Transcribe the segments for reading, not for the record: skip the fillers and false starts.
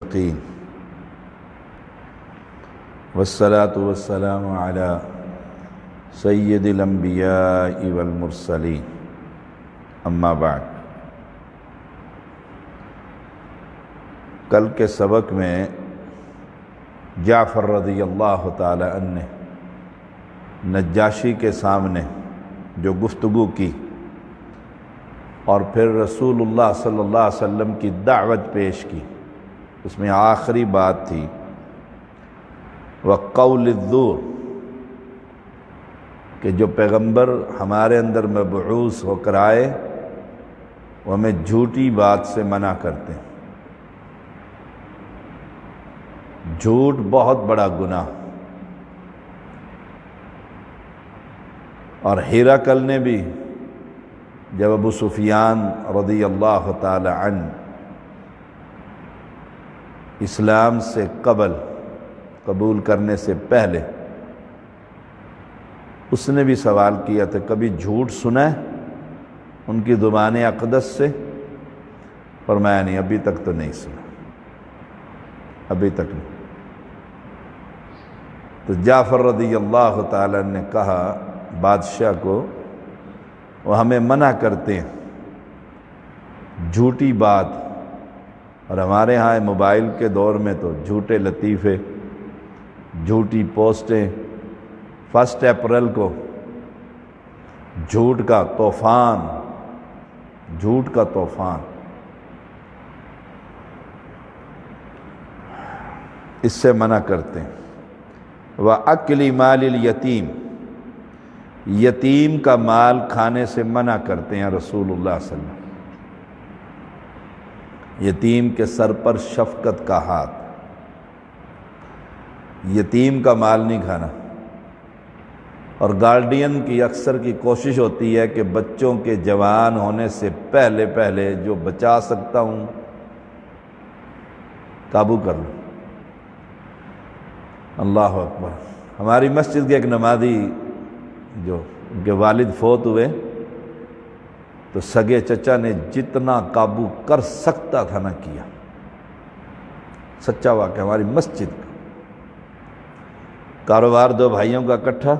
المتقين والصلاة والسلام على سید الانبیاء والمرسلین اما بعد۔ کل کے سبق میں جعفر رضی اللہ تعالی عنہ نے نجاشی کے سامنے جو گفتگو کی اور پھر رسول اللہ صلی اللہ علیہ وسلم کی دعوت پیش کی، اس میں آخری بات تھی وَقَوْلِ الزُّورِ، کہ جو پیغمبر ہمارے اندر مبعوث ہو کر آئے وہ ہمیں جھوٹی بات سے منع کرتے ہیں۔ جھوٹ بہت بڑا گناہ، اور ہرقل نے بھی جب ابو سفیان رضی اللہ تعالی عنہ اسلام سے قبول کرنے سے پہلے اس نے بھی سوال کیا تھا کبھی جھوٹ سنا ہے ان کی زبان اقدس سے؟ فرمایا نہیں، ابھی تک تو نہیں سنا، ابھی تک نہیں۔ تو جعفر رضی اللہ تعالیٰ نے کہا بادشاہ کو، وہ ہمیں منع کرتے ہیں جھوٹی بات، اور ہمارے ہاں موبائل کے دور میں تو جھوٹے لطیفے، جھوٹی پوسٹیں، 1 اپریل کو جھوٹ کا طوفان، جھوٹ کا طوفان، اس سے منع کرتے ہیں۔ وَأَكْلِ مَالِ الْيَتِيمِ، یتیم کا مال کھانے سے منع کرتے ہیں رسول اللہ صلی اللہ علیہ وسلم۔ یتیم کے سر پر شفقت کا ہاتھ، یتیم کا مال نہیں کھانا۔ اور گارڈین کی اکثر کی کوشش ہوتی ہے کہ بچوں کے جوان ہونے سے پہلے جو بچا سکتا ہوں قابو کر لوں۔ اللہ اکبر۔ ہماری مسجد کے ایک نمازی جو ان کے والد فوت ہوئے تو سگے چچا نے جتنا قابو کر سکتا تھا نہ کیا، سچا واقعہ ہماری مسجد کا۔ کاروبار 2 بھائیوں کا اکٹھا،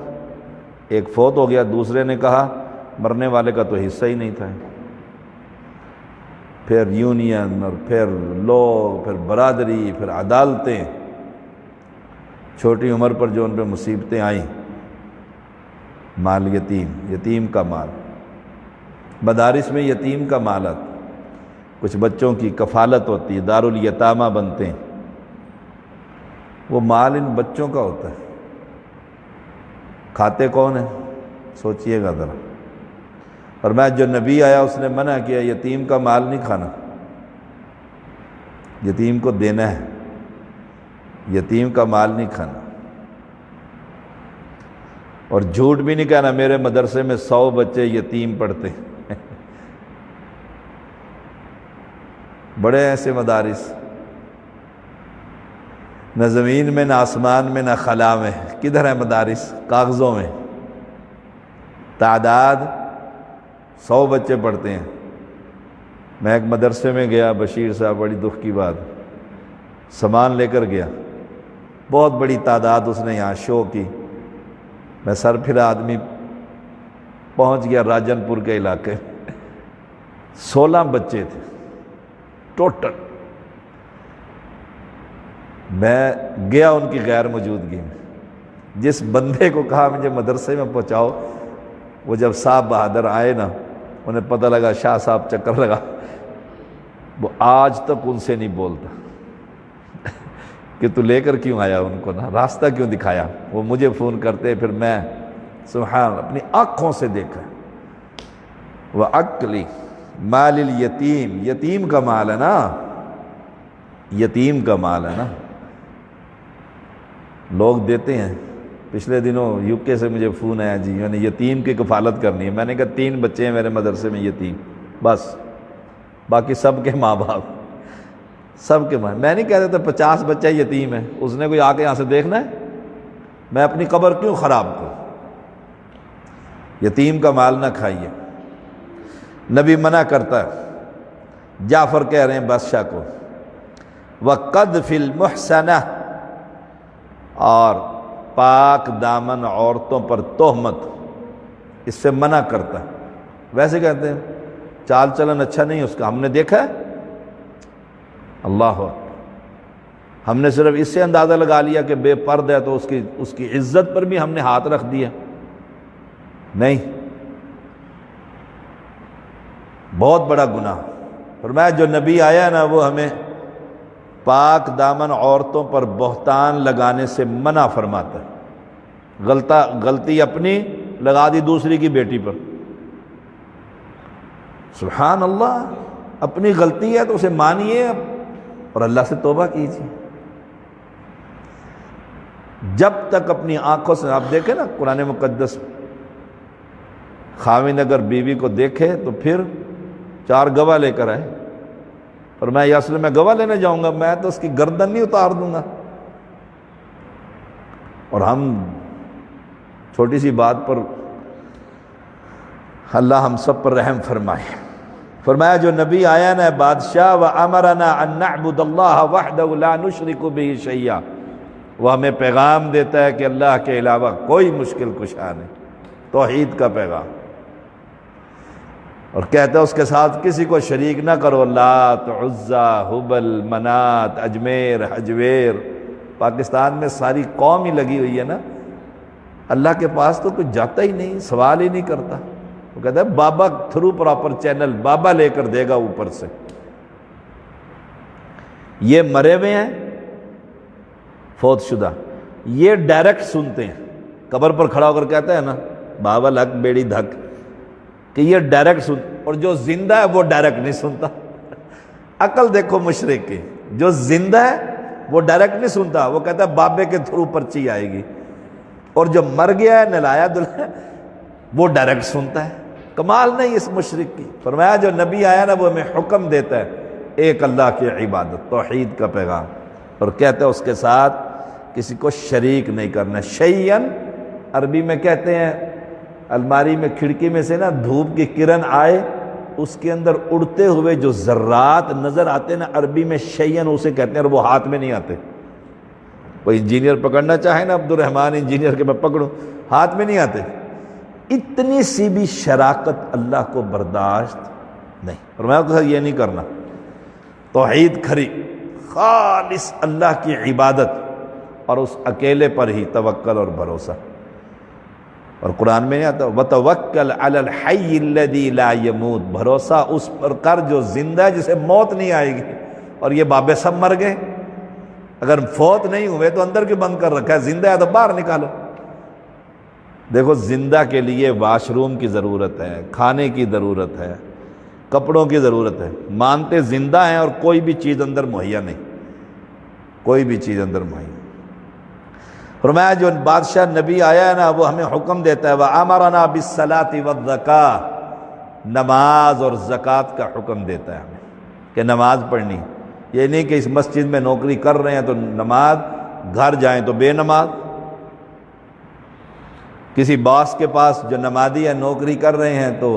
ایک فوت ہو گیا، دوسرے نے کہا مرنے والے کا تو حصہ ہی نہیں تھا۔ پھر یونین، اور پھر لوگ، پھر برادری، پھر عدالتیں، چھوٹی عمر پر جو ان پہ مصیبتیں آئیں۔ مال یتیم کا مال، مدارس میں یتیم کا مال آتا، کچھ بچوں کی کفالت ہوتی ہے، دارالیتامہ بنتے ہیں، وہ مال ان بچوں کا ہوتا ہے۔ کھاتے کون ہیں؟ سوچئے گا ذرا۔ اور میں جو نبی آیا اس نے منع کیا یتیم کا مال نہیں کھانا، یتیم کو دینا ہے، یتیم کا مال نہیں کھانا۔ اور جھوٹ بھی نہیں کہنا میرے مدرسے میں 100 بچے یتیم پڑھتے ہیں۔ بڑے ایسے مدارس، نہ زمین میں، نہ آسمان میں، نہ خلا میں، کدھر ہے مدارس؟ کاغذوں میں۔ تعداد 100 بچے پڑھتے ہیں۔ میں ایک مدرسے میں گیا، بشیر صاحب، بڑی دکھ کی بات، سامان لے کر گیا، بہت بڑی تعداد اس نے یہاں شو کی۔ میں سر پھرا آدمی پہنچ گیا راجن پور کے علاقے، 16 بچے تھے ٹوٹل۔ میں گیا ان کی غیر موجودگی میں، جس بندے کو کہا مجھے مدرسے میں پہنچاؤ، وہ جب صاحب بہادر آئے نا، انہیں پتہ لگا شاہ صاحب چکر لگا، وہ آج تک ان سے نہیں بولتا کہ تو لے کر کیوں آیا ان کو، نا راستہ کیوں دکھایا۔ وہ مجھے فون کرتے، پھر میں سبحان اپنی آنکھوں سے دیکھا۔ وَأَكْلِ مَالِ الْيَتِيمِ، یتیم کا مال ہے نا، یتیم کا مال ہے نا، لوگ دیتے ہیں۔ پچھلے دنوں UK سے مجھے فون آیا، جی میں نے یتیم کی کفالت کرنی ہے۔ میں نے کہا 3 بچے ہیں میرے مدرسے میں یتیم، بس، باقی سب کے ماں باپ، سب کے ماں۔ میں نہیں کہہ دیتا 50 بچہ یتیم ہے، اس نے کوئی آ کے یہاں سے دیکھنا ہے؟ میں اپنی قبر کیوں خراب کروں؟ یتیم کا مال نہ کھائیے، نبی منع کرتا ہے۔ جعفر کہہ رہے ہیں بادشاہ کو وَقَذْفِ الْمُحْصَنَةِ، اور پاک دامن عورتوں پر تہمت، اس سے منع کرتا ہے۔ ویسے کہتے ہیں چال چلن اچھا نہیں اس کا، ہم نے دیکھا ہے، اللہ اکبر، ہم نے صرف اس سے اندازہ لگا لیا کہ بے پرد ہے تو اس کی عزت پر بھی ہم نے ہاتھ رکھ دیا، نہیں، بہت بڑا گناہ۔ فرمایا جو نبی آیا نا وہ ہمیں پاک دامن عورتوں پر بہتان لگانے سے منع فرماتا ہے۔ غلطی اپنی لگا دی دوسری کی بیٹی پر، سبحان اللہ، اپنی غلطی ہے تو اسے مانیے اور اللہ سے توبہ کیجیے۔ جب تک اپنی آنکھوں سے، آپ دیکھیں نا قرآن مقدس، خاوند اگر بیوی کو دیکھے تو پھر 4 گواہ لے کر آئے، اور میں یہ اصل میں گواہ لینے جاؤں گا، میں تو اس کی گردن نہیں اتار دوں گا۔ اور ہم چھوٹی سی بات پر اللہ ہم سب پر رحم فرمائے۔ فرمایا جو نبی آیا نا بادشاہ، وَأَمَرَنَا أَن نَعْبُدَ اللَّهَ وَحْدَهُ لَا نُشْرِكُ بِهِ شَيْئًا، وہ ہمیں پیغام دیتا ہے کہ اللہ کے علاوہ کوئی مشکل کشا نہیں، توحید کا پیغام، اور کہتا ہے اس کے ساتھ کسی کو شریک نہ کرو، لات، عزا، حبل، منات، اجمیر، حجویر، پاکستان میں ساری قوم ہی لگی ہوئی ہے نا، اللہ کے پاس تو کچھ جاتا ہی نہیں، سوال ہی نہیں کرتا، وہ کہتا ہے بابا تھرو پراپر چینل، بابا لے کر دے گا اوپر سے۔ یہ مرے ہوئے ہیں فوت شدہ، یہ ڈائریکٹ سنتے ہیں، قبر پر کھڑا ہو کر کہتا ہے نا بابا لک بیڑی دھک، کہ یہ ڈائریکٹ سن، اور جو زندہ ہے وہ ڈائریکٹ نہیں سنتا۔ عقل دیکھو مشرک کی، جو زندہ ہے وہ ڈائریکٹ نہیں سنتا، وہ کہتا ہے بابے کے تھرو پرچی آئے گی، اور جو مر گیا ہے نلایا دلہا وہ ڈائریکٹ سنتا ہے۔ کمال نہیں اس مشرک کی۔ فرمایا جو نبی آیا نا وہ ہمیں حکم دیتا ہے ایک اللہ کی عبادت، توحید کا پیغام، اور کہتا ہے اس کے ساتھ کسی کو شریک نہیں کرنا۔ شیئن عربی میں کہتے ہیں، الماری میں کھڑکی میں سے نا دھوپ کی کرن آئے، اس کے اندر اڑتے ہوئے جو ذرات نظر آتے نا، عربی میں شیئن اسے کہتے ہیں، اور وہ ہاتھ میں نہیں آتے۔ کوئی انجینئر پکڑنا چاہے نا، عبد الرحمن انجینئر کے میں پکڑوں، ہاتھ میں نہیں آتے۔ اتنی سی بھی شراکت اللہ کو برداشت نہیں، اور میں تو یہ نہیں کرنا۔ توحید کھری، خالص اللہ کی عبادت، اور اس اکیلے پر ہی توکل اور بھروسہ۔ اور قرآن میں نہیں آتا وَتَوَكَّلْ عَلَى الْحَيِّ الَّذِي لَا يَمُوتُ، بھروسہ اس پر کر جو زندہ ہے جسے موت نہیں آئے گی۔ اور یہ بابے سب مر گئے، اگر فوت نہیں ہوئے تو اندر کیوں بند کر رکھا ہے؟ زندہ ہے تو باہر نکالو۔ دیکھو زندہ کے لیے واش روم کی ضرورت ہے، کھانے کی ضرورت ہے، کپڑوں کی ضرورت ہے، مانتے زندہ ہیں اور کوئی بھی چیز اندر مہیا نہیں، کوئی بھی چیز اندر مہیا۔ فرمایا جو بادشاہ نبی آیا ہے نا وہ ہمیں حکم دیتا ہے وَأَمَرَنَا بِالصَّلَاةِ وَالزَّكَاةِ، نماز اور زکوٰۃ کا حکم دیتا ہے ہمیں کہ نماز پڑھنی۔ یہ نہیں کہ اس مسجد میں نوکری کر رہے ہیں تو نماز، گھر جائیں تو بے نماز۔ کسی باس کے پاس جو نمازی ہے نوکری کر رہے ہیں تو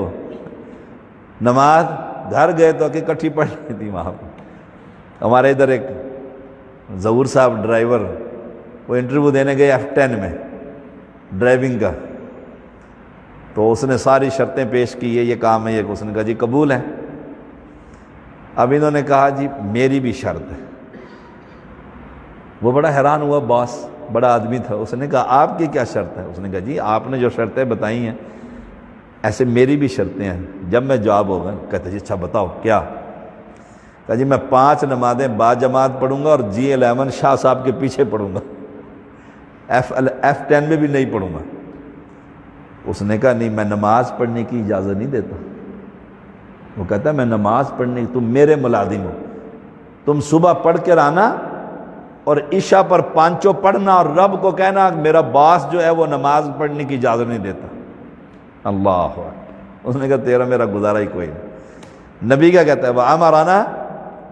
نماز، گھر گئے تو اکٹھی پڑھ لی تھی وہاں پہ۔ ہمارے ادھر ایک ظہور صاحب ڈرائیور، وہ انٹرویو دینے گئے F10 میں ڈرائیونگ کا، تو اس نے ساری شرطیں پیش کی، یہ کام ہے، یہ اس نے کہا جی قبول ہے۔ اب انہوں نے کہا جی میری بھی شرط ہے۔ وہ بڑا حیران ہوا، باس بڑا آدمی تھا، اس نے کہا آپ کی کیا شرط ہے؟ اس نے کہا جی آپ نے جو شرطیں بتائی ہیں ایسے میری بھی شرطیں ہیں۔ جب میں جواب ہوگا کہتے جی اچھا بتاؤ کیا؟ کہا جی میں 5 نمازیں باجماعت پڑھوں گا اور G11 شاہ صاحب کے پیچھے پڑھوں گا، F10 میں بھی نہیں پڑھوں گا۔ اس نے کہا نہیں میں نماز پڑھنے کی اجازت نہیں دیتا۔ وہ کہتا ہے میں نماز پڑھنے کی، تم میرے ملازم ہو، تم صبح پڑھ کر آنا اور عشاء پر 5 پڑھنا، اور رب کو کہنا میرا باس جو ہے وہ نماز پڑھنے کی اجازت نہیں دیتا۔ اللہ اکبر۔ اس نے کہا تیرا میرا گزارا ہی کوئی نہیں۔ نبی کیا کہتا ہے وَأَمَرَنَا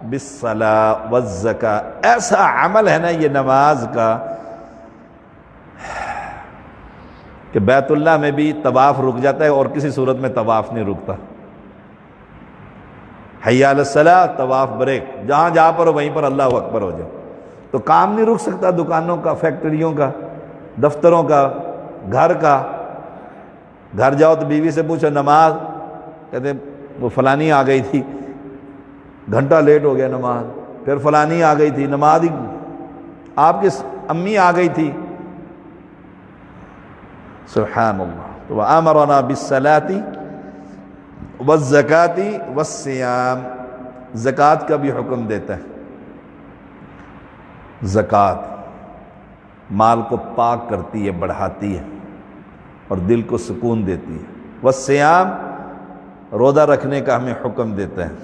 بِالصَّلَاةِ وَالزَّكَاةِ، ایسا عمل ہے نا یہ نماز کا کہ بیت اللہ میں بھی طواف رک جاتا ہے اور کسی صورت میں طواف نہیں رکتا۔ حی علی الصلاۃ، طواف بریک، جہاں جا پر ہو وہیں پر اللہ اکبر ہو جائے. تو کام نہیں رک سکتا، دکانوں کا، فیکٹریوں کا، دفتروں کا، گھر کا. گھر جاؤ تو بیوی سے پوچھو نماز، کہتے وہ فلانی آ گئی تھی، گھنٹہ لیٹ ہو گیا نماز. پھر فلانی آ گئی تھی، نماز ہی آپ کی امی آ گئی تھی. سبحان اللہ. تو وَأَمَرَنَا بِالصَّلَاةِ وَالزَّكَاةِ وَالصِّيَامِ، زکوٰۃ کا بھی حکم دیتا ہے. زکوٰۃ مال کو پاک کرتی ہے، بڑھاتی ہے اور دل کو سکون دیتی ہے. والصیام، روزہ رکھنے کا ہمیں حکم دیتا ہے.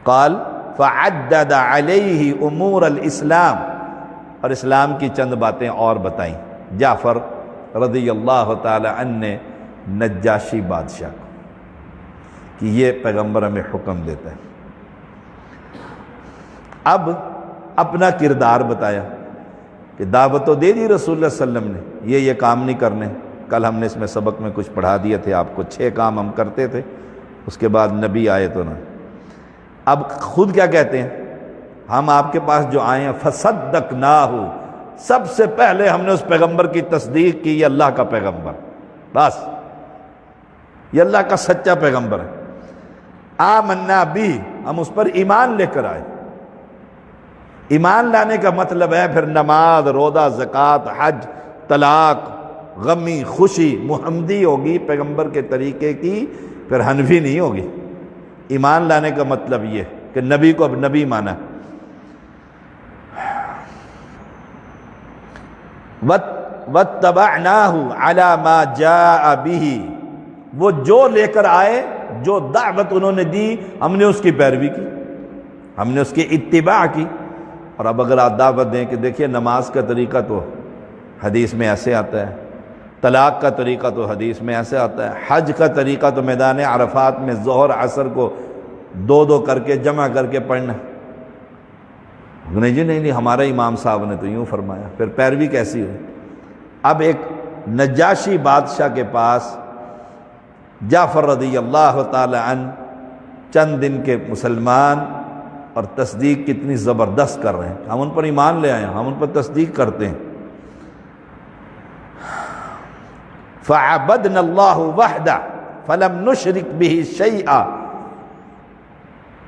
قال فعدد علیہ امور الاسلام، اور اسلام کی چند باتیں اور بتائیں جعفر رضی اللہ تعالی عنہ نے نجاشی بادشاہ کو کہ یہ پیغمبر ہمیں حکم دیتا ہے. اب اپنا کردار بتایا کہ دعوت تو دے دی رسول اللہ صلی اللہ علیہ وسلم نے، یہ کام نہیں کرنے. کل ہم نے اس میں سبق میں کچھ پڑھا دیے تھے آپ کو، 6 کام ہم کرتے تھے، اس کے بعد نبی آئے تو نہ. اب خود کیا کہتے ہیں، ہم آپ کے پاس جو آئے ہیں فصدقناہ، سب سے پہلے ہم نے اس پیغمبر کی تصدیق کی، یہ اللہ کا پیغمبر، بس یہ اللہ کا سچا پیغمبر ہے. آمنا بھی، ہم اس پر ایمان لے کر آئے. ایمان لانے کا مطلب ہے پھر نماز، روزہ، زکوٰۃ، حج، طلاق، غمی، خوشی محمدی ہوگی پیغمبر کے طریقے کی، پھر حنفی نہیں ہوگی. ایمان لانے کا مطلب یہ کہ نبی کو اب نبی مانا. وَاتَّبَعْنَاهُ عَلَى مَا جَاءَ بِهِ، وہ جو لے کر آئے، جو دعوت انہوں نے دی، ہم نے اس کی پیروی کی، ہم نے اس کی اتباع کی. اور اب اگر آپ دعوت دیں کہ دیکھیے نماز کا طریقہ تو حدیث میں ایسے آتا ہے، طلاق کا طریقہ تو حدیث میں ایسے آتا ہے، حج کا طریقہ تو میدان عرفات میں ظہر عصر کو 2 کر کے جمع کر کے پڑھنا. نہیں جی نہیں، ہمارے امام صاحب نے تو یوں فرمایا، پھر پیروی کیسی ہوئی. اب ایک نجاشی بادشاہ کے پاس جعفر رضی اللہ تعالی عنہ چند دن کے مسلمان، اور تصدیق کتنی زبردست کر رہے ہیں. ہم ان پر ایمان لے آئے ہیں، ہم ان پر تصدیق کرتے ہیں. فَعَبَدْنَا اللَّهُ وَحْدَهُ فَلَمْ نُشْرِكْ بِهِ شَيْئًا،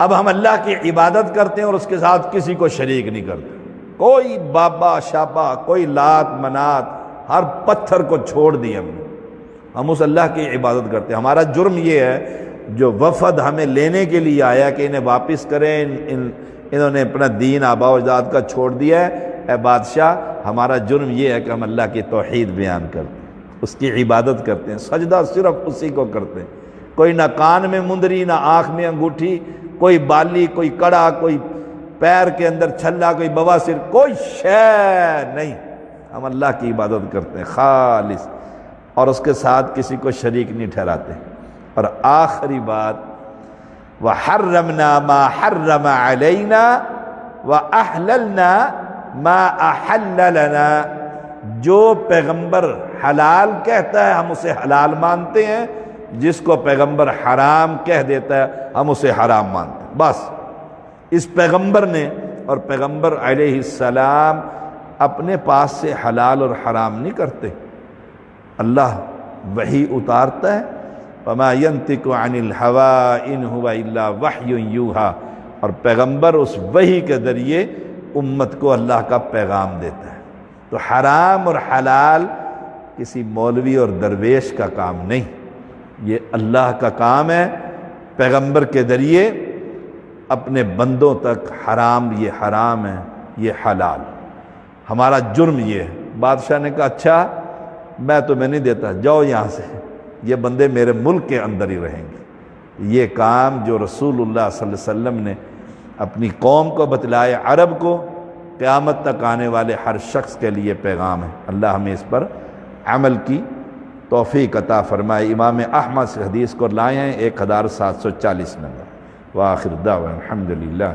اب ہم اللہ کی عبادت کرتے ہیں اور اس کے ساتھ کسی کو شریک نہیں کرتے. کوئی بابا شابا، کوئی لات منات، ہر پتھر کو چھوڑ دیا ہم اس اللہ کی عبادت کرتے ہیں. ہمارا جرم یہ ہے جو وفد ہمیں لینے کے لیے آیا کہ انہیں واپس کریں، انہوں نے اپنا دین آبا و اجداد کا چھوڑ دیا ہے. اے بادشاہ، ہمارا جرم یہ ہے کہ ہم اللہ کی توحید بیان کرتے ہیں، اس کی عبادت کرتے ہیں، سجدہ صرف اسی کو کرتے ہیں. کوئی نہ کان میں مندری، نہ آنکھ میں انگوٹھی، کوئی بالی، کوئی کڑا، کوئی پیر کے اندر چھلا، کوئی بواسر، کوئی شے نہیں. ہم اللہ کی عبادت کرتے ہیں خالص، اور اس کے ساتھ کسی کو شریک نہیں ٹھہراتے. اور آخری بات، وَحَرَّمْنَا مَا حَرَّمَ عَلَيْنَا وَأَحْلَلْنَا مَا أَحَلَّ لَنَا، جو پیغمبر حلال کہتا ہے ہم اسے حلال مانتے ہیں، جس کو پیغمبر حرام کہہ دیتا ہے ہم اسے حرام مانتے ہیں. بس اس پیغمبر نے، اور پیغمبر علیہ السلام اپنے پاس سے حلال اور حرام نہیں کرتے. اللہ وحی اتارتا ہے، وَمَا يَنْطِقُ عَنِ الْهَوَىٰ إِنْ هُوَ إِلَّا وَحْيٌ يُوحَىٰ، اور پیغمبر اس وحی کے ذریعے امت کو اللہ کا پیغام دیتا ہے. تو حرام اور حلال کسی مولوی اور درویش کا کام نہیں، یہ اللہ کا کام ہے. پیغمبر کے ذریعے اپنے بندوں تک حرام یہ حرام ہے، یہ حلال. ہمارا جرم یہ ہے. بادشاہ نے کہا اچھا میں تمہیں نہیں دیتا، جاؤ یہاں سے، یہ بندے میرے ملک کے اندر ہی رہیں گے. یہ کام جو رسول اللہ صلی اللہ علیہ وسلم نے اپنی قوم کو بتلائے، عرب کو، قیامت تک آنے والے ہر شخص کے لیے پیغام ہے. اللہ ہمیں اس پر عمل کی توفیق عطا فرمائے. امام احمد سے حدیث کو لائے ہیں 1740 نمبر. وآخر دعوانا الحمدللہ.